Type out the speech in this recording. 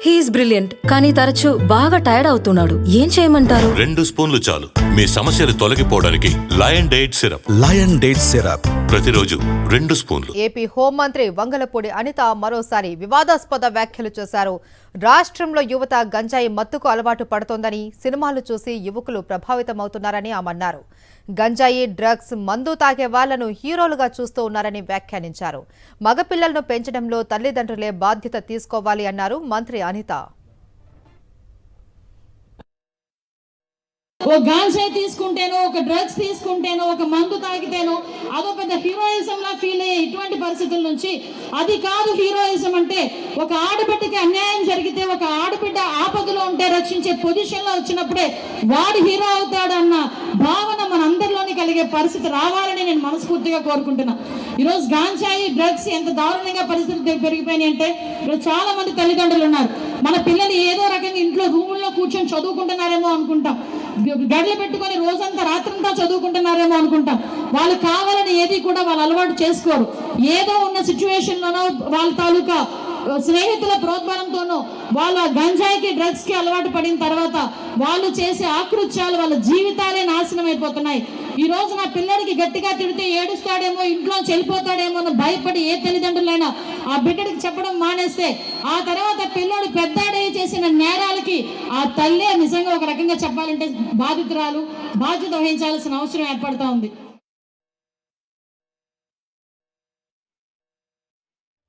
He's brilliant, కానీ తరచూ బాగా టైర్డ్ అవుతున్నాడు. ఏం చేయమంటారు? 2 స్పూన్లు చాలు మీ సమస్యలు తొలగిపోవడానికి. లయన్ డేట్ సిరప్ ప్రతిరోజు 2 స్పూన్లు. ఏపీ హోంమంత్రి వంగలపూడి అనిత మరోసారి వివాదాస్పద వ్యాఖ్యలు చేశారు. రాష్ట్రంలో యువత గంజాయి మత్తుకు అలవాటు పడుతోందని, సినిమాలు చూసి యువకులు ప్రభావితమవుతున్నారని ఆమె అన్నారు. గంజాయి, డ్రగ్స్, మందు తాగే వాళ్లను హీరోలుగా చూస్తూ ఉన్నారని వ్యాఖ్యానించారు. మగపిల్లలను పెంచడంలో తల్లిదండ్రులే బాధ్యత తీసుకోవాలి అన్నారు మంత్రి అనిత. ఓ గాంజాయి తీసుకుంటేనో, ఒక డ్రగ్స్ తీసుకుంటేనో, ఒక మందు తాగితేనో అదో పెద్ద హీరోయిజంలా ఫీల్ అయ్యే ఇటువంటి పరిస్థితుల నుంచి, అది కాదు హీరోయిజం అంటే. ఒక ఆడబిడ్డకి అన్యాయం జరిగితే, ఒక ఆడబిడ్డ ఆపదలో ఉంటే రక్షించే పొజిషన్లో వచ్చినప్పుడే వాడు హీరో అవుతాడన్న భావన మనందరిలోని కలిగే పరిస్థితి రావాలని నేను మనస్ఫూర్తిగా కోరుకుంటున్నా. ఈరోజు గాంజాయి, డ్రగ్స్ ఎంత దారుణంగా పరిస్థితులు పెరిగిపోయినాయి అంటే, ఈరోజు చాలా మంది తల్లిదండ్రులు ఉన్నారు, మన పిల్లలు ఏదో రకంగా ఇంట్లో రూముల్లో కూర్చొని చదువుకుంటున్నారేమో అనుకుంటాం, గడ్లు పెట్టుకొని రోజంతా రాత్రంతా చదువుకుంటున్నారేమో అనుకుంటాం. వాళ్ళు కావాలని ఏది కూడా వాళ్ళు అలవాటు చేసుకోరు. ఏదో ఉన్న సిచ్యువేషన్లోనో వాళ్ళ తాలూకా స్నేహితుల ప్రోద్బలంతోనో వాళ్ళ గంజాయికి, డ్రగ్స్కి అలవాటు పడిన తర్వాత వాళ్ళు చేసే ఆకృత్యాలు వాళ్ళ జీవితాలే నాశనం అయిపోతున్నాయి. ఈ రోజు నా పిల్లడికి గట్టిగా తిడితే ఏడుస్తాడేమో, ఇంట్లో చెల్లిపోతాడేమో అని భయపడి ఏ తల్లిదండ్రులైనా ఆ బిడ్డడికి చెప్పడం మానేస్తే, ఆ తర్వాత పిల్లోడు పెద్దాడే చేసిన నేరాలకి ఆ తల్లే నిజంగా ఒక రకంగా చెప్పాలంటే బాధితురాలు, బాధ్యత వహించాల్సిన అవసరం ఏర్పడుతూ ఉంది.